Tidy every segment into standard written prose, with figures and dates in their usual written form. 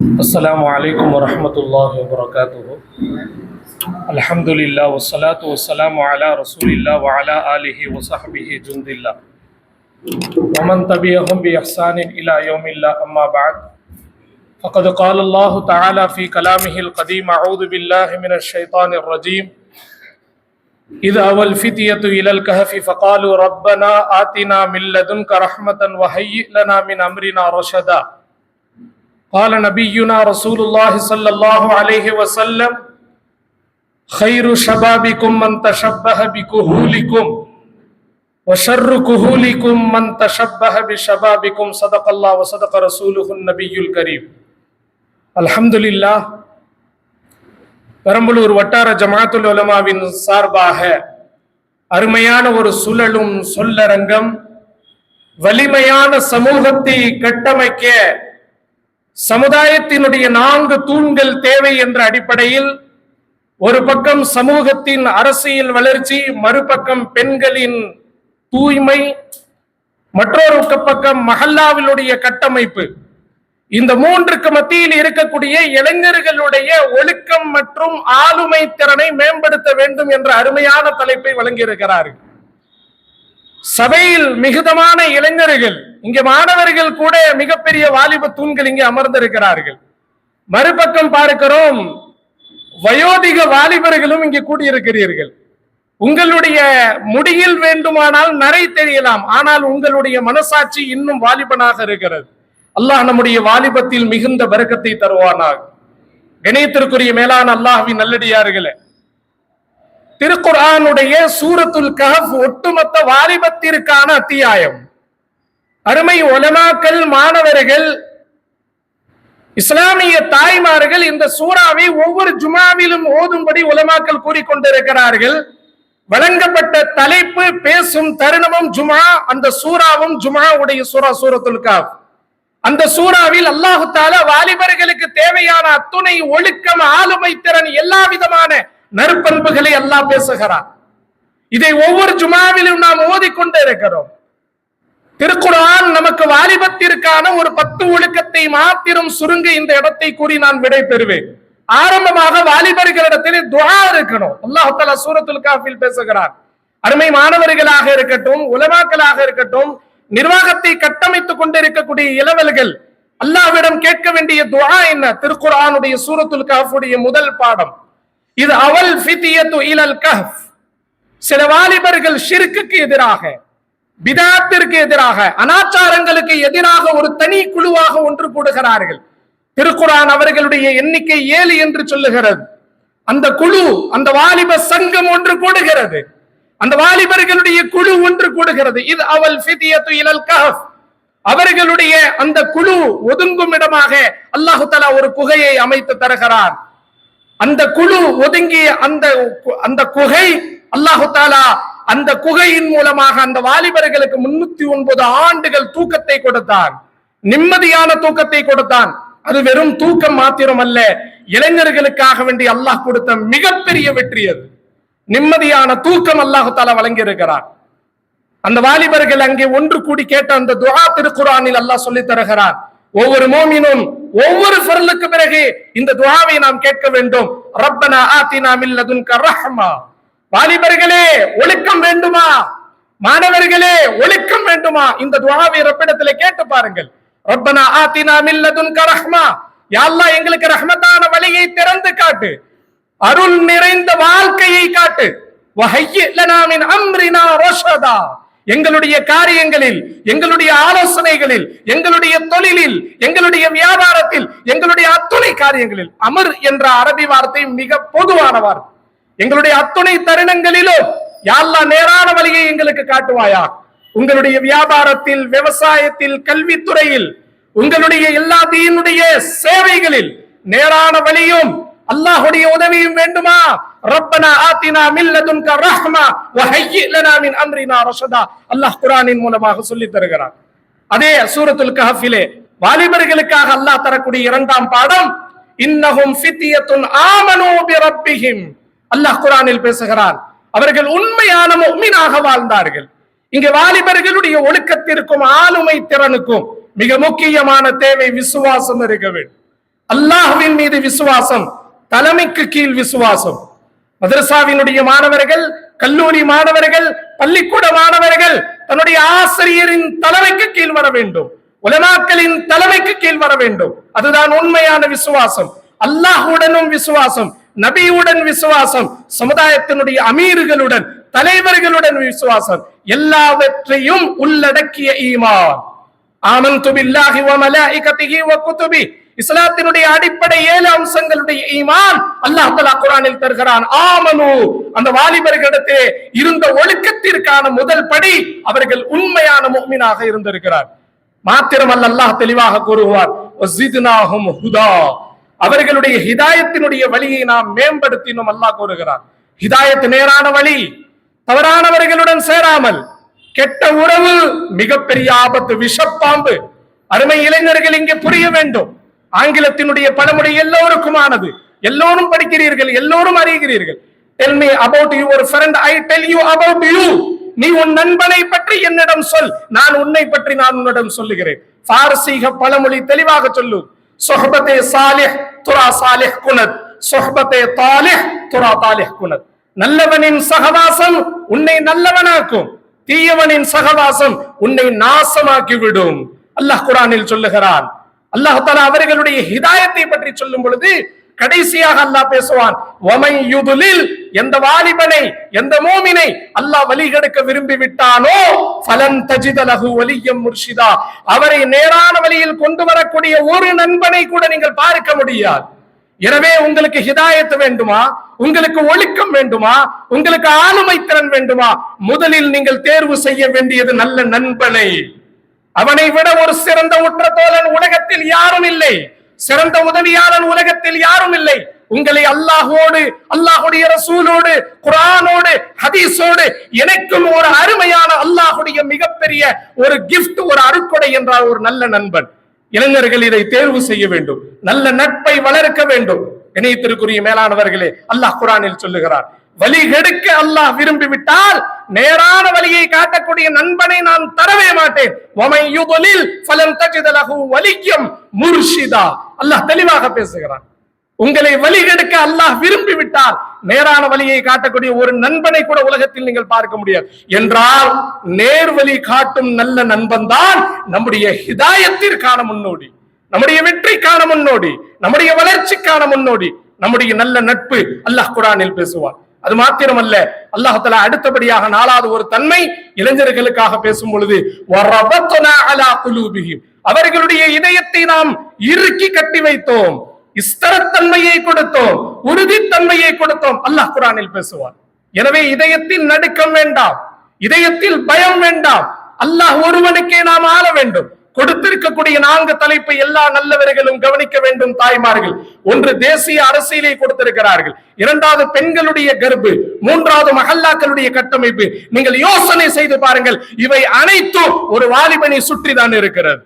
السلام عليكم ورحمة الله وبركاته. الحمد لله والصلاة والسلام على رسول الله وعلى آله وصحبه جند الله ومن تبعهم بإحسان إلى يوم الله. أما بعد فقد قال الله تعالى في كلامه القديم: أعوذ بالله من الشيطان الرجيم. إذ أوى الفتية إلى الكهف فقالوا ربنا آتنا من لدنك رحمة وهيئ لنا من أمرنا رشدا. قال نبينا رسول الله صلى الله عليه وسلم: خير شبابكم من تشبه بكهولكم وشر كهولكم من تشبه بشبابكم. صدق الله وصدق رسوله النبي الكريم. الحمد لله. பெரம்பலூர் வட்டார ஜமாத்துல் உலமாவின் சார்பாக அருமையான ஒரு சுழலும் சொல்லரங்கம், வலிமையான சமூகத்தை கட்டமைக்க சமுதாயத்தினுடைய 4 தூண்கள் தேவை என்ற அடிப்படையில் ஒரு பக்கம் சமூகத்தின் அரசியல் வளர்ச்சி, மறுபக்கம் பெண்களின் தூய்மை, மற்றொரு பக்கம் மஹல்லாவிலுடைய கட்டமைப்பு, இந்த 3க்கு மத்தியில் இருக்கக்கூடிய இளைஞர்களுடைய ஒழுக்கம் மற்றும் ஆளுமை திறனை மேம்படுத்த வேண்டும் என்ற அருமையான தலைப்பை வழங்கியிருக்கிறார்கள். சபையில் மிகுதமான இளைஞர்கள், இங்கே மாணவர்கள் கூட மிகப்பெரிய வாலிப தூண்கள் இங்கே அமர்ந்திருக்கிறார்கள். மறுபக்கம் பார்க்கிறோம், வயோதிக வாலிபர்களும் இங்கே கூடியிருக்கிறீர்கள். உங்களுடைய முடியில் வேண்டுமானால் நரை தெரியலாம், ஆனால் உங்களுடைய மனசாட்சி இன்னும் வாலிபனாக இருக்கிறது. அல்லாஹ் நம்முடைய வாலிபத்தில் மிகுந்த பரக்கத்தை தருவானாக. கணியத்திற்குரிய மேலான அல்லாஹ்வின் நல்லடியார்களே, திருக்குர்ஆனுடைய சூரத்துல் கஹஃப் ஒட்டுமொத்த வாலிபத்திற்கான அத்தியாயம். அருமை உலமாக்கள், மாணவர்கள், இஸ்லாமிய தாய்மார்கள் இந்த சூறாவை ஒவ்வொரு ஜுமாவிலும் ஓதும்படி உலமாக்கள் கூறிக்கொண்டிருக்கிறார்கள். வழங்கப்பட்ட தலைப்பு, பேசும் தருணமும் ஜுமா, அந்த சூறாவும் ஜுமாவுடைய சூரா சூரத்துல் கஹஃப். அந்த சூறாவில் அல்லாஹு தஆலா வாலிபர்களுக்கு தேவையான அத்துணை ஒழுக்கம், ஆளுமை திறன், எல்லா விதமான நற்பண்புகளை அல்லாஹ் பேசுகிறார். இதை ஒவ்வொரு ஜுமாவிலும் நாம் ஓதிக்கொண்டே இருக்கிறோம். திருக்குர்ஆன் நமக்கு வாலிபத்திற்கான ஒரு 10 ஒழுக்கத்தை மாத்திரம் சுருங்க இந்த இடத்தை கூறி நான் விடை பெறுவேன். ஆரம்பமாக வாலிபர்களிடத்தில் துஆ இருக்கணும். அல்லாஹ் தஆலா சூரத்துல் கஹ்ஃபில் பேசுகிறார். அருமை மாணவர்களாக இருக்கட்டும், உலமாக்களாக இருக்கட்டும், நிர்வாகத்தை கட்டமைத்துக் கொண்டிருக்கக்கூடிய இளவல்கள், அல்லாஹ்விடம் கேட்க வேண்டிய துஆ என்ன? திருக்குர்ஆனுடைய சூரத்துல் கஹ்ஃபுடைய முதல் பாடம் இது. அவல் ஃபித்யத்து இலல் கஹ்ஃப். சில வாலிபர்கள் ஷிர்க்குக்கு எதிராக, பிதாத்திற்கு எதிராக, அனாச்சாரங்களுக்கு எதிராக ஒரு தனி குழுவாக ஒன்று கூடுகிறார்கள். திருக்குர்ஆன் அவர்களுடைய எண்ணிக்கை 7 என்று சொல்லுகிறது. அந்த குழு, அந்த வாலிப சங்கம் ஒன்று கூடுகிறது. அந்த வாலிபர்களுடைய குழு ஒன்று கூடுகிறது. இது அவல் ஃபித்யத்து இலல் கஹ்ஃப். அவர்களுடைய அந்த குழு ஒதுங்கும் இடமாக அல்லாஹ் தஆலா ஒரு குகையை அமைத்து தருகிறார். அந்த குழு ஒதுங்கிய அந்த குகை, அல்லாஹ் தஆலா அந்த குகையின் மூலமாக அந்த வாலிபர்களுக்கு 309 ஆண்டுகள் தூக்கத்தை கொடுத்தான், நிம்மதியான தூக்கத்தை கொடுத்தான். அது வெறும் தூக்கம் மாத்திரம் அல்ல, இளைஞர்களுக்காக வேண்டி அல்லாஹ் கொடுத்த மிகப்பெரிய வெற்றி அது. நிம்மதியான தூக்கம் அல்லாஹ் தஆலா வழங்கி இருக்கிறார். அந்த வாலிபர்கள் அங்கே ஒன்று கூடி கேட்ட அந்த துஆ திருக்குர்ஆனில் அல்லாஹ் சொல்லி தருகிறார். ஒவ்வொரு மோமினும் ஒவ்வொரு ஃபர்லுக்கு பிறகு இந்த துஆவை நாம் கேட்க வேண்டும். ரப்பனா ஆத்தினா மின் லதுன்க ரஹ்மா. வாலிபர்களே, ஒழுக்கம் வேண்டுமா? மாணவர்களே, ஒழுக்கம் வேண்டுமா? இந்த துஆவை ரப்பிடத்திலே கேட்டு பாருங்கள். ரப்பனா ஆத்தினா மின் லதுன்க ரஹ்மா. யா அல்லாஹ், எங்களுக்கு ரஹ்மத்தான வழியை திறந்து காட்டு, அருள் நிறைந்த வாழ்க்கையை காட்டு. வஹய்யி லனா மின் அம்ரினா ரஷதா. எங்களுடைய காரியங்களில், எங்களுடைய ஆலோசனைகளில், எங்களுடைய தொழிலில், எங்களுடைய வியாபாரத்தில், எங்களுடைய அத்துணை காரியங்களில், அமர் என்ற அரபி வார்த்தை மிக பொதுவான வார்த்தை. எங்களுடைய அத்துணை தருணங்களிலும் யா அல்லாஹ் நேரான வழியை எங்களுக்கு காட்டுவாயா. உங்களுடைய வியாபாரத்தில், விவசாயத்தில், கல்வித்துறையில், உங்களுடைய எல்லா தீனுடைய சேவைகளில் நேரான வழியும் அல்லாஹ்வுடைய உதவியும் வேண்டுமா? ரப்பனா ஆத்தினா மின் லதுன்க ரஹ்மா வஹய்யி லனா மின் அம்ரினா ரஷதா. அல்லாஹ் குர்ஆனின் மூலமாக சொல்லி தருகிறார். அதே சூரத்துல் கஹ்ஃபிலே வாலிபர்களுக்காக அல்லாஹ் தரக்கூடிய 2ஆம் பாடம், இன்னஹும் ஃபித்யத்துன் ஆமனூ பிரப்பிஹிம். அல்லாஹ் குர்ஆனில் பேசுகிறார், அவர்கள் உண்மையான முஃமினாக வாழ்ந்தார்கள். இங்கே வாலிபர்களுடைய ஒழுக்கத்திற்கும் ஆளுமை திறனுக்கும் மிக முக்கியமான தேவை விசுவாசம் இருக்க வேண்டும். அல்லாஹ்வின் மீது விசுவாசம், தலைமைக்கு கீழ் விசுவாசம். மதரசாவினுடைய மாணவர்கள், கல்லூரி மாணவர்கள், பள்ளிக்கூட மாணவர்கள் தன்னுடைய ஆசிரியரின் தலைமைக்கு கீழ் வர வேண்டும், உலமாக்களின் தலைமைக்கு கீழ் வர வேண்டும். அதுதான் உண்மையான விசுவாசம். அல்லாஹ்வுடனும் விசுவாசம், நபியுடன் விசுவாசம், சமுதாயத்தினுடைய அமீர்களுடன், தலைவர்களுடன் விசுவாசம், எல்லாவற்றையும் உள்ளடக்கிய ஈமான். ஆமன்து பில்லாஹி வ மலாயிகத்திஹி வ குதுபி. இஸ்லாத்தினுடைய அடிப்படை 7 அம்சங்களுடைய ஈமான் அல்லாஹ் தஆலா குர்ஆனில் தருகிறான். ஆமனு, அந்த வாலிபர்களிடத்தே இருந்த ஒழுக்கத்திற்கான முதல் படி அவர்கள் உண்மையான முஃமினாக இருந்திருக்கிறார். மாத்திரமல்ல, அல்லாஹ் தெளிவாக கூறுவார், வஸித்னாஹும் ஹுதா, அவர்களுடைய ஹிதாயத்தினுடைய வழியை நாம் மேம்படுத்தினோம். அல்லாஹ் கூறுகிறார், ஹிதாயத் நேரான வழி, தவறானவர்களுடன் சேராமல். கெட்ட உறவு மிகப்பெரிய ஆபத்து, விஷப்பாம்பு. அருமை இளைஞர்கள் இங்கே புரிய வேண்டும். ஆங்கிலத்தினுடைய பழமொழி எல்லோருக்குமானது, எல்லோரும் படிக்கிறீர்கள், எல்லோரும் அறிகிறீர்கள். Tell me about your friend, I tell you about you. நீ உன் நண்பனை பற்றி என்னிடம் சொல், நான் உன்னை பற்றி நான் உன்னிடம் சொல்லுகிறேன். பாரசீக பழமொழி தெளிவாக சொல்லு, சொஹபத்தே சாலிஹ் துரா சாலிஹ் குனத், சொஹபத்தே தாலிஹ் துரா தாலிஹ் குனத். நல்லவனின் சகவாசம் உன்னை நல்லவனாக்கும், தீயவனின் சகவாசம் உன்னை நாசமாக்கி விடும். அல்லாஹ் குர்ஆனில் சொல்லுகிறான். அல்லாஹ் தஆலா அவர்களுடைய ஹிதாயத்தை பற்றி சொல்லும் பொழுது கடைசியாக அல்லாஹ் பேசுவான், வமன் யுதுலில், எந்த வாலிபனை, எந்த மூமினை அல்லாஹ் வழிகெடுக்க விரும்பி விட்டானோ, ஃபலன் தஜித லஹு வலியம் முர்ஷிதா, அவரை நேரான வழியில் கொண்டு வரக்கூடிய ஒரு நண்பனை கூட நீங்கள் பார்க்க முடியாது. எனவே உங்களுக்கு ஹிதாயத் வேண்டுமா, உங்களுக்கு ஒழுக்கம் வேண்டுமா, உங்களுக்கு ஆளுமை திறன் வேண்டுமா, முதலில் நீங்கள் தேர்வு செய்ய வேண்டியது நல்ல நண்பனை. அவனை விட ஒரு சிறந்த உற்ற தோழன் உலகத்தில் யாரும் இல்லை, சிறந்த உதவியாளன் உலகத்தில் யாரும் இல்லை. உங்களை அல்லாஹோடு, அல்லாஹுடைய ரசூலோடு, குர்ஆனோடு, ஹதீஸோடு இணைக்கும் ஒரு அருமையான அல்லாஹுடைய மிகப்பெரிய ஒரு கிஃப்ட், ஒரு அருட்கொடை என்றால் ஒரு நல்ல நண்பன். இளைஞர்கள் இதை தேர்வு செய்ய வேண்டும், நல்ல நட்பை வளர்க்க வேண்டும். இணையத்திற்குரிய மேலானவர்களே, அல்லாஹ் குர்ஆனில் சொல்லுகிறார், வழி கெடுக்க அல்லாஹ் விரும்பி விட்டால் நேரான வழியை காட்டக்கூடிய நண்பனை நான் தரவே மாட்டேன். வமன் யுதுலில் ஃபலன் தஜித லஹு வலியம் முர்ஷிதா. அல்லாஹ் தெளிவாக பேசுகிறான். உங்களை வழி கெடுக்க அல்லாஹ் விரும்பி விட்டால் நேரான வழியை காட்டக்கூடிய ஒரு நண்பனை கூட உலகத்தில் நீங்கள் பார்க்க முடியாது. என்றால் நேர்வழி காட்டும் நல்ல நண்பன் தான் நம்முடைய ஹிதாயத்திற்கான முன்னோடி, நம்முடைய வெற்றிக்கான முன்னோடி, நம்முடைய வளர்ச்சிக்கான முன்னோடி, நம்முடைய நல்ல நட்பு. அல்லாஹ் குர்ஆனில் பேசுவார். அது மாத்திரமல்ல, அல்லாஹ் தஆலா அடுத்தபடியாக 4வது ஒரு தன்மை இளைஞர்களுக்காக பேசும் பொழுது, வரபத்னா அலா குலூபிஹிம், அவர்களுடைய இதயத்தை நாம் இறுக்கி கட்டி வைத்தோம், ஸ்திரத்தன்மையை கொடுத்தோம், உறுதித்தன்மையை கொடுத்தோம். அல்லாஹ் குர்ஆனில் பேசுவார். எனவே இதயத்தில் நடுக்கம் வேண்டாம், இதயத்தில் பயம் வேண்டாம். அல்லாஹ் ஒருவனுக்கே நாம் ஆள வேண்டும். கொடுத்திருக்கக்கூடிய 4 தலைப்பை எல்லா நல்லவர்களும் கவனிக்க வேண்டும். தாய்மார்கள், ஒன்று தேசிய அரசியலை கொடுத்திருக்கிறார்கள், 2வது பெண்களுடைய கர்ப்பு, 3வது மஹல்லாக்களுடைய கட்டமைப்பு. நீங்கள் யோசனை செய்து பாருங்கள், இவை அனைத்தும் ஒரு வாலிபனை சுற்றிதான் இருக்கிறது.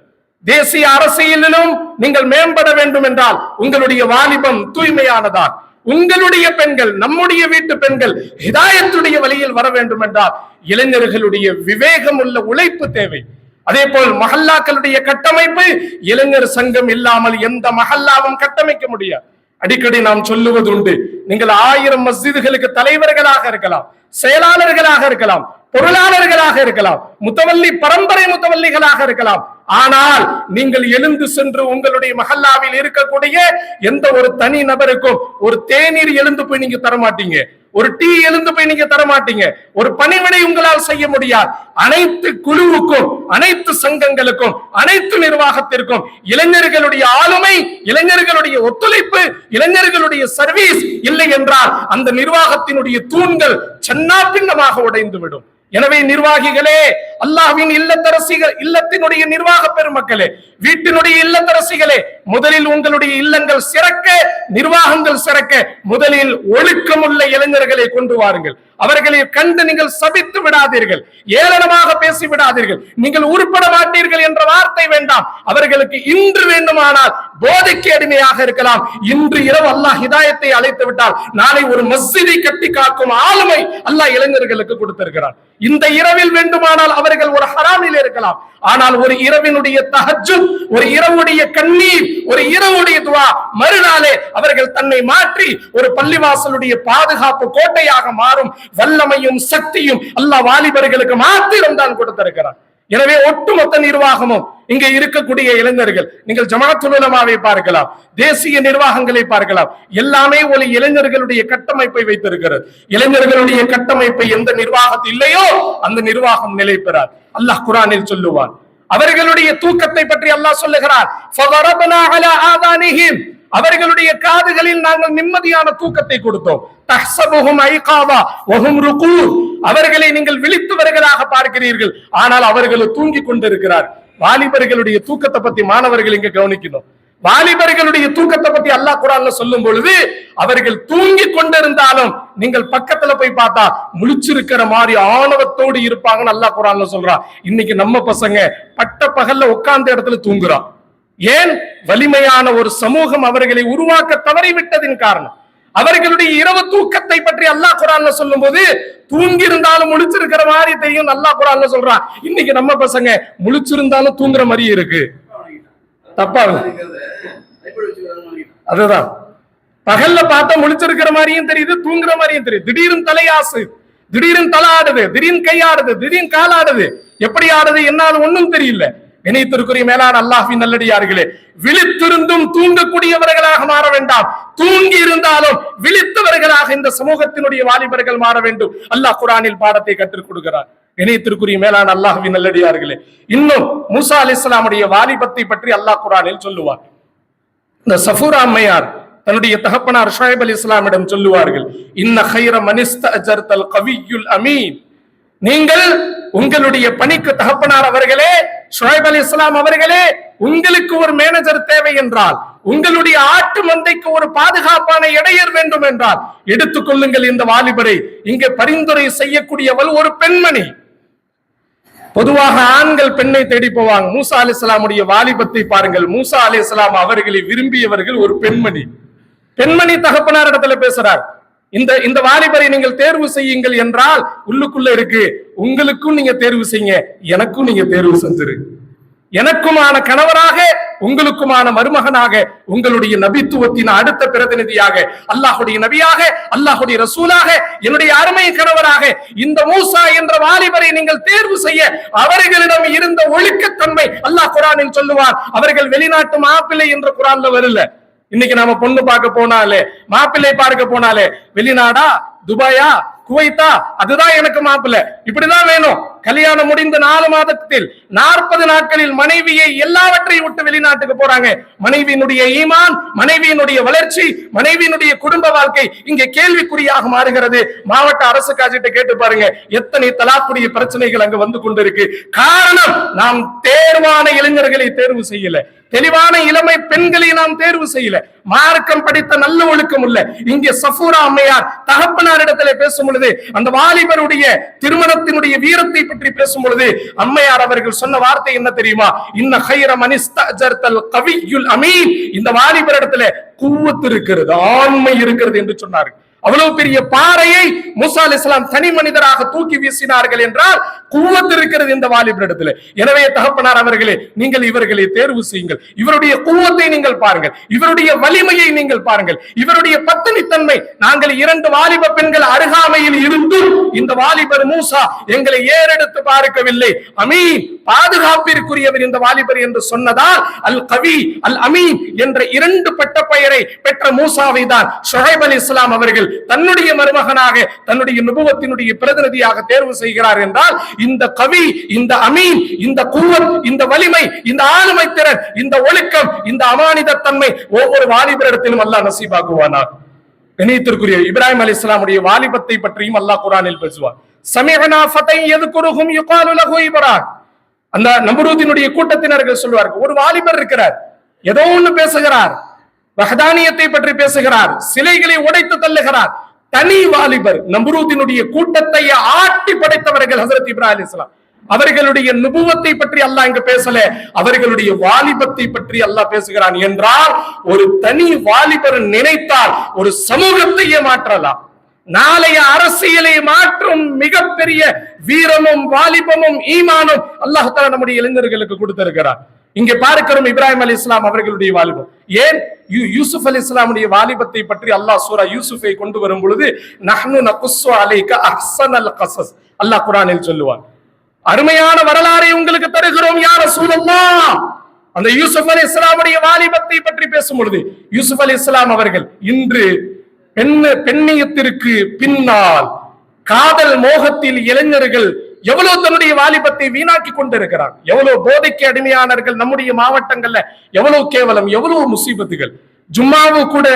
தேசிய அரசியலிலும் நீங்கள் மேம்பட வேண்டும் என்றால் உங்களுடைய வாலிபம் தூய்மையானதா, உங்களுடைய பெண்கள், நம்முடைய வீட்டு பெண்கள் ஹிதாயத்துடைய வழியில் வர வேண்டும் என்றால் இளைஞர்களுடைய விவேகம் உள்ள உழைப்பு தேவை. அதே போல் மஹல்லாக்களுடைய கட்டமைப்பு, இளைஞர் சங்கம் இல்லாமல் எந்த மஹல்லாவும் கட்டமைக்க முடியாது. அடிக்கடி நாம் சொல்லுவது உண்டு, நீங்கள் 1000 மஸ்ஜிதுகளுக்கு தலைவர்களாக இருக்கலாம், செயலாளர்களாக இருக்கலாம், பொருளாளர்களாக இருக்கலாம், முத்தவல்லி பரம்பரை முத்தவல்லிகளாக இருக்கலாம். ஆனால் நீங்கள் எழுந்து சென்று உங்களுடைய மஹல்லாவில் இருக்கக்கூடிய எந்த ஒரு தனி நபருக்கும் ஒரு தேநீர் எழுந்து போய் நீங்க தரமாட்டீங்க, ஒரு டீ எழுந்து போய் நீங்க தரமாட்டீங்க, ஒரு பணிவிடை உங்களால் செய்ய முடியாது. அனைத்து குழுவுக்கும், அனைத்து சங்கங்களுக்கும், அனைத்து நிர்வாகத்திற்கும் இளைஞர்களுடைய ஆளுமை, இளைஞர்களுடைய ஒத்துழைப்பு, இளைஞர்களுடைய சர்வீஸ் இல்லை என்றால் அந்த நிர்வாகத்தினுடைய தூண்கள் சன்னாபின்னமாக உடைந்துவிடும். எனவே நிர்வாகிகளே, அல்லாஹ்வின் இல்லத்தரசிகள், இல்லத்தினுடைய நிர்வாக பெருமக்களே, வீட்டினுடைய இல்லத்தரசிகளே, முதலில் உங்களுடைய இல்லங்கள் சிறக்க, நிர்வாகங்கள் சிறக்க முதலில் ஒழுக்கமுள்ள இளைஞர்களை கொண்டு வாருங்கள். அவர்களை கண்டு நீங்கள் சபித்து விடாதீர்கள், ஏளனமாக பேசி விடாதீர்கள், நீங்கள் உருப்பட மாட்டீர்கள் என்ற வார்த்தை வேண்டாம். அவர்களுக்கு இன்று வேண்டுமானால் போதைக்கு அடிமையாக இருக்கலாம். இன்று இரவு அல்லாஹ் ஹிதாயத்தை அழைத்து விட்டால் நாளை ஒரு மஸ்ஜிதை கட்டி காக்கும் ஆளுமை அல்லாஹ் இளைஞர்களுக்கு கொடுத்திருக்கிறார். இந்த இரவில் வேண்டுமானால் அவர்கள் ஒரு ஹராமில் இருக்கலாம். ஆனால் ஒரு இரவினுடைய தஹஜ்ஜுத், ஒரு இரவுடைய கண்ணீர், ஒரு இரவுடைய துஆ, மறுநாளே அவர்கள் தன்னை மாற்றி ஒரு பள்ளிவாசலுடைய பாதுகாப்பு கோட்டையாக மாறும் வல்லமையும் சக்தியும் அல்லாஹ் வாலிபர்களுக்கு மாத்திரம் தான் கொடுத்திருக்கிறார். எனவே ஒட்டுமொத்த நிர்வாகமும் இங்கே இருக்கக்கூடிய இளைஞர்கள், நீங்கள் ஜமாத்துல் உலமாவை பார்க்கலாம், தேசிய நிர்வாகங்களை பார்க்கலாம், எல்லாமே ஒரு இளைஞர்களுடைய கட்டமைப்பை வைத்திருக்கிறது. இளைஞர்களுடைய கட்டமைப்பை எந்த நிர்வாகத்தில் இல்லையோ அந்த நிர்வாகம் நிலை பெறார். அல்லாஹ் குர்ஆனில் சொல்லுவான். அவர்களுடைய தூக்கத்தை பற்றி அல்லாஹ் சொல்லுகிறார், ஃபதரப்னா அலா ஆதானிஹிம், அவர்களுடைய காதுகளில் நாங்கள் நிம்மதியான தூக்கத்தை கொடுத்தோம். தஹ்சபுஹும் ஐகாவா வஹும் ருகூத், அவர்களை நீங்கள் விழித்தவர்களாக பார்க்கிறீர்கள், ஆனால் அவர்கள் தூங்கிக் கொண்டிருக்கிறார். வாலிபர்களுடைய தூக்கத்தை பத்தி மாணவர்கள் இங்க கவனிக்கணும். வாலிபர்களுடைய தூக்கத்தை பத்தி அல்லாஹ் குர்ஆன்ல சொல்லும் பொழுது அவர்கள் தூங்கி கொண்டிருந்தாலும் நீங்கள் பக்கத்துல போய் பார்த்தா முழிச்சிருக்கிற மாதிரி ஆணவத்தோடு இருப்பாங்கன்னு அல்லாஹ் குர்ஆன்ல சொல்றான். இன்னைக்கு நம்ம பசங்க பட்ட பகல்ல உட்கார்ந்த இடத்துல தூங்குறான். ஏன்? வலிமையான ஒரு சமூகம் அவர்களை உருவாக்க தவறிவிட்டதின் காரணம். அவர்களுடைய இரவு தூக்கத்தை பற்றி அல்லாஹ் குர்ஆன்ல சொல்லும் போது தூங்கி இருந்தாலும் முழிச்சிருக்கிற மாதிரி தெரியும் அல்லாஹ் குர்ஆன்ல சொல்றான். இன்னைக்கு நம்ம பசங்க முழிச்சிருந்தாலும் தூங்குற மாதிரி இருக்கு. தப்பா? அதுதான், பகல்ல பார்த்தா முழிச்சிருக்கிற மாதிரியும் தெரியுது, தூங்குற மாதிரியும் தெரியுது. திடீர்னு தலையாசு, திடீர்னு தலை ஆடுது, திடீர்னு கை ஆடுது, திடீர்னு கால் ஆடுது, எப்படி ஆடுது என்ன ஒண்ணும் தெரியல. இணைத்திற்குரிய மேலான அல்லாஹ்வின் நல்லடியார்களே, விழித்திருந்தும் தூங்கக்கூடியவர்களாக மாற வேண்டாம், தூங்கி இருந்தாலும் விழித்தவர்களாக இந்த சமூகத்தினுடைய வாலிபர்கள் மாற வேண்டும். அல்லாஹ் குர்ஆனில் பாடத்தை கற்றுக் கொடுக்கிறார். இணைத்திற்குரிய மேலான அல்லாஹ்வின் நல்லடியார்களே, இன்னும் மூசா அலைஹிஸ்ஸலாமுடைய வாலிபத்தை பற்றி அல்லாஹ் குர்ஆனில் சொல்லுவார். இந்த சஃபூரா அம்மையார் தன்னுடைய தகப்பனார் ஷுஐப் அலைஹிஸ்ஸலாமிடம் சொல்லுவார்கள், இன்ன கைர மனிஸ்தஅஜர்தல் கவியுல் அமீன், நீங்கள் உங்களுடைய பணிக்கு தகப்பனார் அவர்களே, ஷுஐப் அலைஹிஸ்ஸலாம் அவர்களே, உங்களுக்கு ஒரு மேனேஜர் தேவை என்றால், உங்களுடைய ஆட்டு மந்தைக்கு ஒரு பாதுகாப்பான இடையர் வேண்டும் என்றால் எடுத்துக் கொள்ளுங்கள் இந்த வாலிபரை. இங்கே பரிந்துரை செய்யக்கூடியவள் ஒரு பெண்மணி. பொதுவாக ஆண்கள் பெண்ணை தேடி போவாங்க. மூசா அலைஹிஸ்ஸலாமுடைய வாலிபத்தை பாருங்கள். மூசா அலைஹிஸ்ஸலாம் அவர்களை விரும்பியவர்கள் ஒரு பெண்மணி. பெண்மணி தகப்பனார் இடத்துல பேசுறார், இந்த வாலிபரை நீங்கள் தேர்வு செய்யுங்கள் என்றால் உள்ளுக்குள்ள இருக்கு, உங்களுக்கும் நீங்க தேர்வு செய்யுங்க, எனக்கும் நீங்க தேர்வு செஞ்சிரு, எனக்குமான கணவராக உங்களுக்குமான மருமகனாக, உங்களுடைய நபித்துவத்தின் அடுத்த பிரதிநிதியாக, அல்லாஹுடைய நபியாக, அல்லாஹுடைய ரசூலாக, என்னுடைய அருமை கணவராக இந்த மூசா என்ற வாலிபரை நீங்கள் தேர்வு செய்ய. அவர்களிடம் இருந்த ஒழுக்கத்தன்மை அல்லாஹ் குர்ஆனில் சொல்லுவார். அவர்கள் வெளிநாட்டு மாப்பிள்ளை என்ற குர்ஆன்ல வரல. இன்னைக்கு நாம பொண்ணு பார்க்க போனாலே, மாப்பிள்ளை பார்க்க போனாலே, வெளிநாடா, துபாயா, குவைத்தா, அதுதான் எனக்கு மாப்பிள்ளை, இப்படிதான் வேணும். கல்யாணம் முடிந்த 4 மாதத்தில் 40 நாட்களில் மனைவியை எல்லாவற்றையும் விட்டு வெளிநாட்டுக்கு போறாங்க. மனைவியினுடைய ஈமான், மனைவியினுடைய வளர்ச்சி, மனைவியினுடைய குடும்ப வாழ்க்கை இங்கே கேள்விக்குறியாக மாறுகிறது. மாவட்ட அரசு காஜிட்ட கேட்டு பாருங்க, எத்தனை தலாக்குடைய பிரச்சனைகள் அங்க வந்து கொண்டிருக்கு. காரணம், நாம் தேர்வான இளைஞர்களை தேர்வு செய்யல, தெளிவான இளமை பெண்களை நாம் தேர்வு செய்யல, மார்க்கம் படித்த நல்ல ஒழுக்கம் உள்ள. இங்கே சஃபூரா அம்மையார் தகப்பனாரிடத்துல பேசும் பொழுது, அந்த வாலிபருடைய திருமணத்தினுடைய வீரத்தை பற்றி பேசும் பொழுது அம்மையார் அவர்கள் சொன்ன வார்த்தை என்ன தெரியுமா? இன்ன கைர மனிஸ்தஅஜர்தல் கவியுல் அமீன், இந்த வாலிபரிடத்துல குவத் இருக்கிறது, ஆண்மை இருக்கிறது என்று சொன்னார்கள். அவ்வளவு பெரிய பாறையை மூசா அலைஹிஸ்ஸலாம் தனி மனிதராக தூக்கி வீசினார்கள் என்றால் குவத் இருக்கிறது இந்த வாலிபரிடத்தில். எனவே தகப்பனார் அவர்களே, நீங்கள் இவர்களை தேர்வு செய்யுங்கள். இவருடைய குவத்தை நீங்கள் பாருங்கள், இவருடைய வலிமையை நீங்கள் பாருங்கள், இவருடைய பத்தினித்தன்மை. நாங்கள் 2 வாலிப பெண்கள் அருகாமையில் இருந்தும் இந்த வாலிபர் மூசா எங்களை ஏறெடுத்து பார்க்கவில்லை. அமீன், பாதுகாப்பிற்குரியவர் இந்த வாலிபர் என்று சொன்னதால் அல் கவி அல் அமீன் என்ற 2 பட்ட பெயரை பெற்ற மூசாவை தான் ஷுஐப் அலைஹிஸ்ஸலாம் அவர்கள் தன்னுடைய மருமகனாக, தன்னுடைய நுபுவத்தினுடைய பிரதிநிதியாக தேர்வு செய்கிறார் என்றால் இந்த கவி, இந்த அமீன், இந்த குவத், இந்த வலிமை, இந்த ஆளுமை திறன், இந்த ஒழுக்கம், இந்த அமானிதத்தன்மை ஒவ்வொரு வாலிபரிடத்திலும் அல்லாஹ் நசீபாக்குவானார். கணியத்திற்குரிய இப்ராஹிம் அலைஹிஸ்ஸலாமுடைய வாலிபத்தை பற்றியும் அல்லாஹ் குர்ஆனில் பேசுவார். சமிஅனா ஃபதை யذ்குருஹும் யுகாலு லஹு இப்ராஹிம், அந்த நம்ரூதினுடைய கூட்டத்தினர்கள் சொல்வார்கள், ஒரு வாலிபர் இருக்கிறார், ஏதோ ஒன்று பேசுகிறார், வஹதானியத்தை பற்றி பேசுகிறார், சிலைகளை உடைத்து தள்ளுகிறார், தனி வாலிபர், நம்ரூதினுடைய கூட்டத்தை ஆட்டி படைத்தவர்கள் ஹஜ்ரத் இப்ராஹிம் அலைஹிஸ்ஸலாம். அவர்களுடைய நுபுவத்தை பற்றி அல்லாஹ் இங்க பேசல, அவர்களுடைய வாலிபத்தை பற்றி அல்லாஹ் பேசுகிறான். என்றால் ஒரு தனி வாலிபர் நினைத்தால் ஒரு சமூகத்தையே மாற்றலாம். நாளைய அரசியலை மாற்றும் மிகப்பெரிய வீரமும் வாலிபமும் ஈமானும் அல்லாஹ் தஆலா நம்முடைய இளைஞர்களுக்கு கொடுத்திருக்கிறார். இங்கே பார்க்கிறோம் இப்ராஹிம் அலைஹிஸ்ஸலாம் அவர்களுடைய வாலிபம். ஏன் யூசுப் அலைஹிஸ்ஸலாமுடைய வாலிபத்தை பற்றி அல்லாஹ் சூரா யூசுஃபை கொண்டு வரும் பொழுது நஹ்னு நகுஸ்ஸு அலைக அஹ்ஸனல் கஸஸ் அல்லாஹ் குர்ஆனில் சொல்லுவான், அருமையான வரலாறை உங்களுக்கு தருகிறோம் யா ரசூலல்லாஹ். அந்த யூசுப் அலைஹிஸ்ஸலாமுடைய வாலிபத்தை பற்றி பேசும் பொழுது யூசுப் அலைஹிஸ்ஸலாம் அவர்கள் இன்று பெண்ணியத்திற்கு பின்னால் காதல் மோகத்தில் இளைஞர்கள் எவ்வளவு தன்னுடைய வாலிபத்தை வீணாக்கி கொண்டிருக்கிறார். எவ்வளவு போதைக்கு அடிமையானவர்கள் நம்முடைய மாவட்டங்கள்ல, எவ்வளவு கேவலம், எவ்வளவு முசீபத்துகள். ஜும்மாவு கூட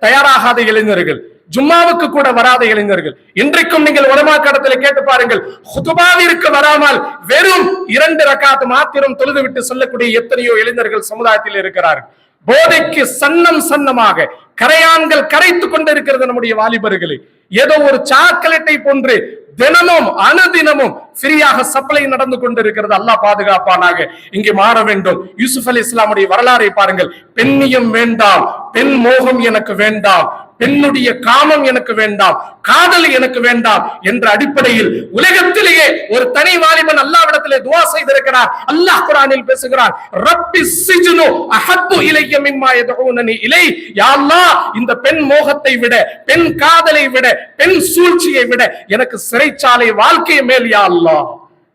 தயாராகாத இளைஞர்கள், ஜும்மாவுக்கு கூட வராத இளைஞர்கள். இன்றைக்கும் நீங்கள் உலமாக்கடத்துல கேட்டு பாருங்கள், ஹுதுபாவிற்கு வராமல் வெறும் 2 ரக்காத் மாத்திரம் தொழுது விட்டு சொல்லக்கூடிய எத்தனையோ இளைஞர்கள் சமுதாயத்தில் இருக்கிறார்கள். போதைக்கு சன்னமாக கரையான்கள் கரைத்துக் கொண்டிருக்கிறது நம்முடைய வாலிபர்களை. ஏதோ ஒரு சாக்லேட்டை போன்று தினமும் அனுதினமும் ஃப்ரீயாக சப்ளை நடந்து கொண்டிருக்கிறது. அல்லாஹ் பாதுகாப்பானாக. இங்கே மாற வேண்டும். யூசுப் அலைஹிஸ்ஸலாமுடைய வரலாறை பாருங்கள். பெண்ணியம் வேண்டாம், பெண் மோகம் எனக்கு வேண்டாம், பெண்ணுடைய காமம் எனக்கு வேண்டாம், காதல் எனக்கு வேண்டாம் என்ற அடிப்படையில் உலகத்திலேயே ஒரு தனி வாலிபன் அல்லாஹ்விடத்திலே துஆ செய்திருக்கிறார். அல்லாஹ் குர்ஆனில் பேசுகிறான், ரப்பி சிஜ்னு அஹப்பு இலைய மிம்மா யதுஊனனி இலை. யா அல்லாஹ், இந்த பெண் மோகத்தை விட, பெண் காதலை விட, பெண் சூழ்ச்சியை விட எனக்கு சிறைச்சாலை வாழ்க்கை மேல் யா அல்லாஹ்.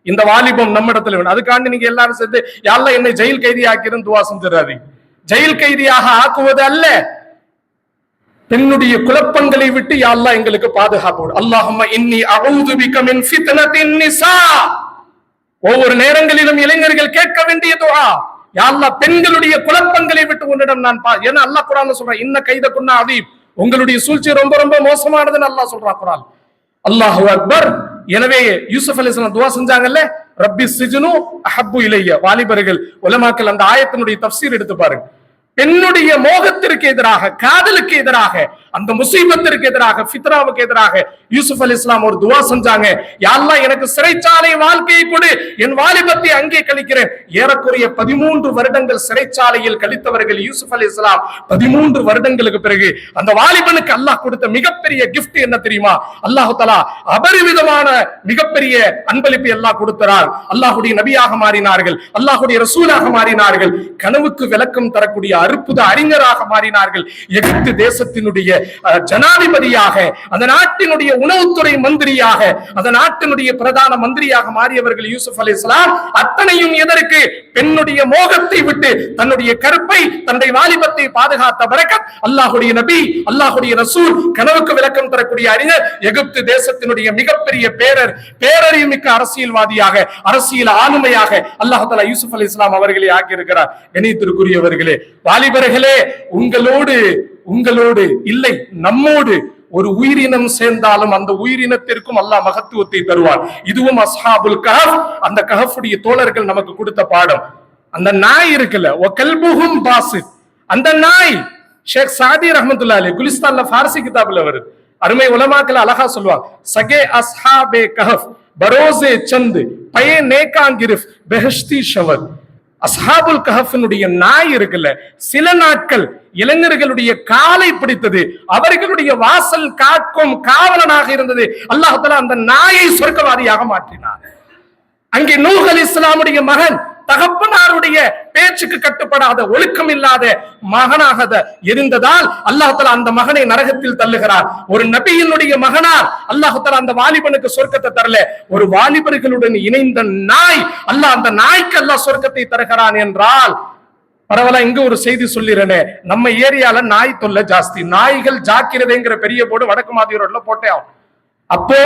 இந்த வாலிபம் நம்மிடத்தில் வேணும். அதுக்காண்டி நீங்க எல்லாரும் சேர்ந்து யா அல்லாஹ் என்னை ஜெயில் கைதி ஆக்கிரும் துஆ செஞ்சிராதீங்க. ஜெயில் கைதியாக ஆக்குவது அல்ல, பெண்ணுடைய குழப்பங்களை விட்டு யா அல்லாஹ் எங்களுக்கு பாதுகாப்பு. அல்லாஹும்ம இன்னி அஊது பிக மின் ஃபித்னத்தின் நிஸா. ஒவ்வொரு நேரங்களிலும் இளைஞர்கள் கேட்க வேண்டிய துஆ, யா அல்லாஹ் பெண்களுடைய குழப்பங்களை விட்டு உன்னிடம் நான் ஏன்னா அல்லாஹ் குர்ஆன்ல சொல்றான், இன்ன கைதகுன்ன அதீம், உங்களுடைய சூழ்ச்சி ரொம்ப ரொம்ப மோசமானதுன்னு அல்லாஹ் சொல்றான் குர்ஆன். அல்லாஹு அக்பர். எனவே யூசுப் அலைஹிஸ்ஸலாம் துஆ செஞ்சாங்கல்ல, ரப்பி சிஜ்னு அஹப்பு இலைய. வாலிபர்கள் உலமாக்கள் அந்த ஆயத்தினுடைய தஃப்சீர் எடுத்து பாருங்க. பெண்ணுடைய மோகத்திற்கு எதிராக, காதலுக்கு எதிராக, அந்த முசீபத்திற்கு எதிராக, ஃபித்னாவுக்கு எதிராக யூசுப் அலைஹிஸ்ஸலாம் ஒரு துஆ செஞ்சாங்க. யா அல்லாஹ் எனக்கு சிறைச்சாலை வாழ்க்கையை கொடு, என் வாலிபத்தை அங்கே கழிக்கிறேன். ஏறக்குறைய 13 வருடங்கள் சிறைச்சாலையில் கழித்தவர்கள் யூசுப் அலைஹிஸ்ஸலாம். 13 வருடங்களுக்கு பிறகு அந்த வாலிபனுக்கு அல்லாஹ் கொடுத்த மிகப்பெரிய கிஃப்ட் என்ன தெரியுமா? அல்லாஹ் தஆலா அபரிவிதமான மிகப்பெரிய அன்பளிப்பை அல்லாஹ் கொடுத்தார். அல்லாஹ்வுடைய நபியாக மாறினார்கள், அல்லாஹ்வுடைய ரசூலாக மாறினார்கள், கனவுக்கு விளக்கம் தரக்கூடிய அற்புத அறிஞராக மாறினார்கள். எகிப்து தேசத்தினுடைய ஜனாதிபதியாக, அந்த நாட்டினுடைய உணவுத்துறை மந்திரியாக, அந்த நாட்டினுடைய பிரதான மந்திரியாக மாறியவர்கள் யூசுப் அலைஹிஸ்ஸலாம். அத்தனையும் எதற்கு? பெண்ணுடைய மோகத்தை விட்டு தன்னுடைய கற்பை, தன்னுடைய வாலிபத்தை பாதுகாத்த பரக்கத் அல்லாஹ்வுடைய நபி, அல்லாஹ்வுடைய ரசூல், கனவுக்கு விளக்கம் தரக்கூடிய அறிஞர், எகிப்து தேசத்தினுடைய மிகப்பெரிய பேரறிவுமிக்க அரசியல்வாதியாக, அரசியல் ஆளுமையாக அல்லாஹ் தஆலா யூசுப் அலைஹிஸ்ஸலாம் அவர்களை ஆக்கியிருக்கிறார். கணித்திற்குரியவர்களே, வாலிபர்களே, உங்களோடு இல்லை, நம்மோடு ஒரு உயிரினம் சேர்ந்தாலும் அந்த உயிரினத்திற்கும் அல்லாஹ் மகத்துவத்தை தருவார். இதுவும் அஸ்ஹாபுல் கஹஃப், அந்த கஹஃபுடைய தோழர்கள் நமக்கு கொடுத்த பாடம். அந்த நாய் இருக்குல்ல, வகல்புஹும் பாசித், அந்த நாய் ஷேக் சாதி ரஹ்மத்துல்லாஹி அலைஹி குலிஸ்தான்ல ஃபார்சி கிதாப்ல வருது. அருமை உலமாக்கள் அழகா சொல்லுவாங்க, சகே அஸ்ஹாபே கஹஃப் பரோசே சந்த் பயே நேகாங்கிரிஃப் பெஹஷ்தி ஷவத். அஸ்ஹாபுல் கஹஃபினுடைய நாய் இருக்குல்ல, சில நாட்கள் இளைஞர்களுடைய காலை பிடித்தது, அவர்களுடைய வாசல் காக்கும் காவலனாக இருந்தது. அல்லாஹ் தஆலா அந்த நாயை சொர்க்கவாதியாக மாற்றினார். அங்கே நூஹ் அலைஹிஸ்ஸலாமுடைய மகன் தகப்பனாருடைய பேச்சுக்கு கட்டுப்படாத, ஒழுக்கம் இல்லாத மகனாக இருந்ததால் அல்லாஹ் தஆலா அந்த மகனை நரகத்தில் தள்ளுகிறார். ஒரு நபியினுடைய மகனார் அல்லாஹ் தஆலா அந்த வாலிபனுக்கு சொர்க்கத்தை தரல, ஒரு வாலிபர்களுடன் இணைந்த நாய், அல்லாஹ் அந்த நாய்க்கு அல்லாஹ் சொர்க்கத்தை தருகிறான் என்றால் பரவாயில்ல. இங்க ஒரு செய்தி சொல்லிடுறேனே, நம்ம ஏரியால நாய் தொல்லை ஜாஸ்தி. நாய்கள் ஜாக்கிரதைங்கிற பெரிய போர்டு வடக்கு மாதி ரோட்ல போட்டே ஆகும். அப்போ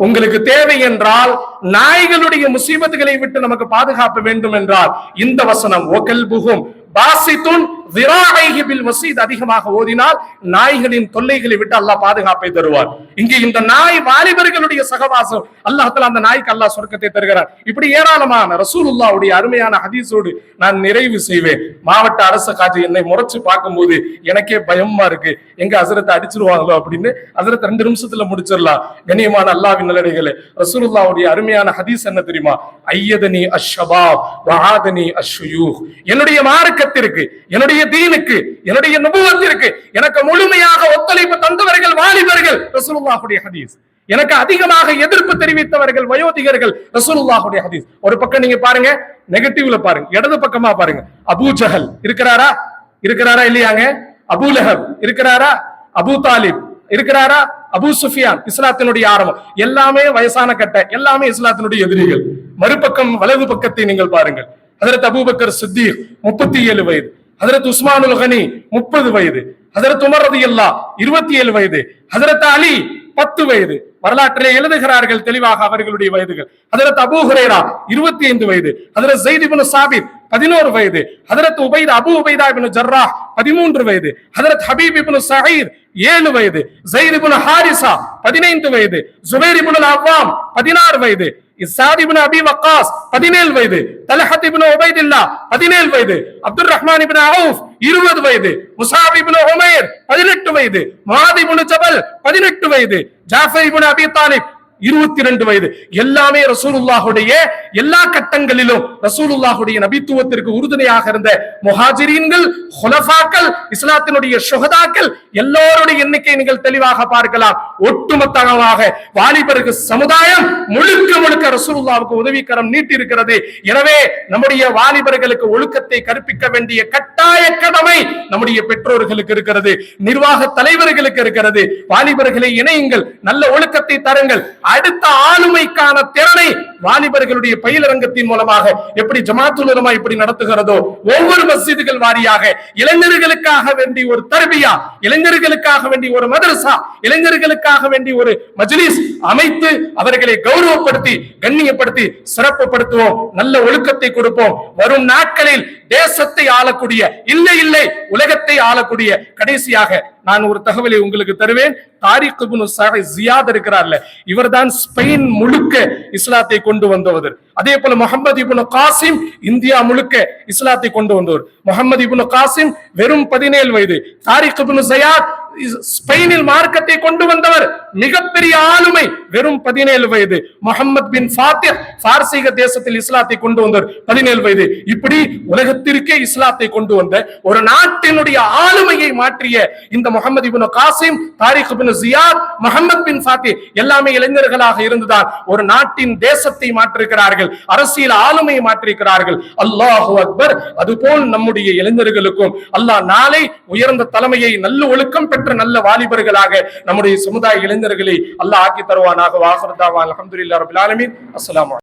உங்களுக்கு தேவை என்றால், நாய்களுடைய முசீபத்துகளை விட்டு நமக்கு பாதுகாப்பு வேண்டும் என்றால் இந்த வசனம், ஒகல்புஹும் பாசித்துன் ذراعيه بالوسيد அதிகமாக ஓதினால் நாய்களின் தொல்லைகளை விட்டு அல்லாஹ் பாதுகாப்பை தருவார். இங்கே இந்த நாய் வாலிபர்களுடைய சகவாசம், அல்லாஹ் தஆலா அந்த நாய்க்கு அல்லாஹ் சொர்க்கத்தை தருகிறார். இப்படி ஏராளமான ரசூலுல்லாஹ்வுடைய அருமையான ஹதீஸோடு நான் நிறைவு செய்வேன். மாவட்ட அரசு காட்சி என்னை முறைச்சு பார்க்கும்போது எனக்கே பயமா இருக்கு, எங்க ஹஸரத் அடிச்சிருவாங்களோ அப்படின்னு. ஹஸரத் 2 நிமிஷத்துல முடிச்சிடலாம். கண்ணியமான அல்லாஹ்வின் நல்லடிகளே, ரசூலுல்லாஹ்வுடைய அருமையான ஹதீஸ் என்ன தெரியுமா? ஐயதனி அஷ்ஷபாப் வஆதனி அஷ்ஷுயூஹ். என்னுடைய மார்க்கத்திற்கு, என்னுடைய தீனுக்கு, என்னுடைய நபுவத்திற்கு எனக்கு முழுமையாக ஒத்துழைப்பு தந்தவர்கள் வாலிபர்கள். ரசூலுல்லாஹ்வுடைய ஹதீஸ். எனக்கு அதிகமாக எதிர்ப்பு தெரிவித்தவர்கள் வயோதிகர்கள். ரசூலுல்லாஹ்வுடைய ஹதீஸ். ஒரு பக்கம் நீங்க பாருங்க, நெகட்டிவ்ல பாருங்க, இடது பக்கமா பாருங்க. அபூ ஜஹல் இருக்கிறாரா? இருக்கிறாரா இல்லையாங்க? அபூ லஹப் இருக்கிறாரா? அபூ தாலிப் இருக்கிறாரா? அபூ சுஃபியான். இஸ்லாத்தினுடைய ஆரம்பம் எல்லாமே வயசான கட்ட, எல்லாமே இஸ்லாத்தினுடைய எதிரிகள். மறுபக்கம் வலது பக்கத்தை நீங்கள் பாருங்கள். ஹஜ்ரத் அபூபக்கர் சித்தீக் 37 வயது, ஹஜ்ரத் உஸ்மானுல் கனி 30 வயது, ஹஜ்ரத் உமர் ரலியல்லாஹு 27 வயது, ஹஜ்ரத் அலி 10 வயது. வரலாற்றிலே எழுதுகிறார்கள் தெளிவாக அவர்களுடைய வயதுகள். ஹஜ்ரத் அபூ ஹுரைரா 25 வயது, ஹஜ்ரத் ஸைத் இப்னு சாபித் 11 வயது, ஹஜ்ரத் அபூ உபைதா இப்னு ஜர்ராஹ் 13 வயது, ஹஜ்ரத் ஹபீப் இப்னு ஸஈத் 7 வயது, ஸைத் இப்னு ஹாரிஸா 15 வயது, ஸுபைர் இப்னு அவ்வாம் 16 வயது, இஸ்ஸாத் இப்னு அபி வக்காஸ் 17 வயது, தல்ஹத் இப்னு உபைதுல்லாஹ் 17 வயது, அப்துர் ரஹ்மான் இப்னு அவுஃப் 20 வயது, முஸாப் இப்னு உமைர் 18 வயது, முஆத் இப்னு ஜபல் 18 வயது, ஜாஃபர் இப்னு அபி தாலிப் 22 வயது. எல்லாமே ரசூலுல்லாஹுடைய எல்லா கட்டங்களிலும் ரசூலுல்லாஹுடைய நபித்துவத்திற்கு உறுதுணையாக இருந்த முஹாஜிரீன்கள், ஹுலஃபாக்கள், இஸ்லாத்தினுடைய ஷுஹதாக்கள் எல்லோருடைய எண்ணிக்கை நீங்கள் தெளிவாக பார்க்கலாம். ஒட்டுமொத்தமாக வாலிபர்கள் சமுதாயம் முழுக்க முழுக்க ரசூலுல்லாஹ்வுக்கு உதவிக்கரம் நீட்டி இருக்கிறது. எனவே நம்முடைய வாலிபர்களுக்கு ஒழுக்கத்தை கற்பிக்க வேண்டிய கட்டாய கடமை நம்முடைய பெற்றோர்களுக்கு இருக்கிறது, நிர்வாக தலைவர்களுக்கு இருக்கிறது. வாலிபர்களை இணையுங்கள், நல்ல ஒழுக்கத்தை தருங்கள். அடுத்த ஆளுமைக்கான திறனை வாலிபர்களுடைய பயிலரங்கத்தின் மூலமாக எப்படி ஜமாத்துல் உலமா இப்படி நடத்துகிறதோ, ஒவ்வொரு மஸ்ஜிதுகள் வாரியாக இளைஞர்களுக்காக வேண்டி ஒரு தர்பியா, இளைஞர்களுக்காக வேண்டி ஒரு மதரசா, இளைஞர்களுக்காக வேண்டி ஒரு மஜ்லிஸ் அமைத்து அவர்களை கௌரவப்படுத்தி கண்ணியப்படுத்தி சிறப்புப்படுத்துவோம். நல்ல ஒழுக்கத்தை கொடுப்போம். வரும் நாட்களில் தேசத்தை ஆளக்கூடிய, இல்லை உலகத்தை ஆளக்கூடிய. கடைசியாக நான் ஒரு தகவலை உங்களுக்கு தருவேன். தாரிக் இப்னு ஜியாத் இருக்கிறார்ல, இவர்தான் ஸ்பெயின் முழுக்க இஸ்லாத்தை கொண்டு வந்தவர். அதே போல முஹம்மது இப்னு காசிம் இந்தியா முழுக்க இஸ்லாத்தை கொண்டு வந்தவர். முஹம்மது இப்னு காசிம் வெறும் 17 வயது, தாரிக் இப்னு ஜியாத் ஸ்பெயினில் மார்க்கத்தை கொண்டு வந்தவர், மிகப்பெரிய ஆளுமை, வெறும் 17 வயது. முஹம்மது பின் ஃபாத்திஹ் பாரசீக தேசத்தில் இஸ்லாத்தை கொண்டு வந்தவர், 17 வயது. இப்படி உலகத்திற்கே இஸ்லாத்தை கொண்டு வந்த ஒரு நாட்டினுடைய ஆளுமையை மாற்றிய இந்த முஹம்மது இப்னு காசிம், தாரிக் இப்னு ஜியாத், முஹம்மது பின் ஃபாத்திஹ் எல்லாமே இளைஞர்களாக இருந்துதான் ஒரு நாட்டின் தேசத்தை மாற்றிருக்கிறார்கள், அரசியல் ஆளுமையை மாற்றிருக்கிறார்கள். அல்லாஹு அக்பர். அதுபோல் நம்முடைய இளைஞர்களுக்கும் அல்லாஹ் நாளை உயர்ந்த தலைமையை, நல்ல ஒழுக்கம் பெற்ற நல்ல வாலிபர்களாக நம்முடைய சமுதாய இளைஞர்களை அல்லாஹ் ஆக்கி தருவானாக. வாஹிர் தாவா அல்ஹம்துலில்லாஹி ரப்பில் ஆலமீன். அஸ்ஸலாமு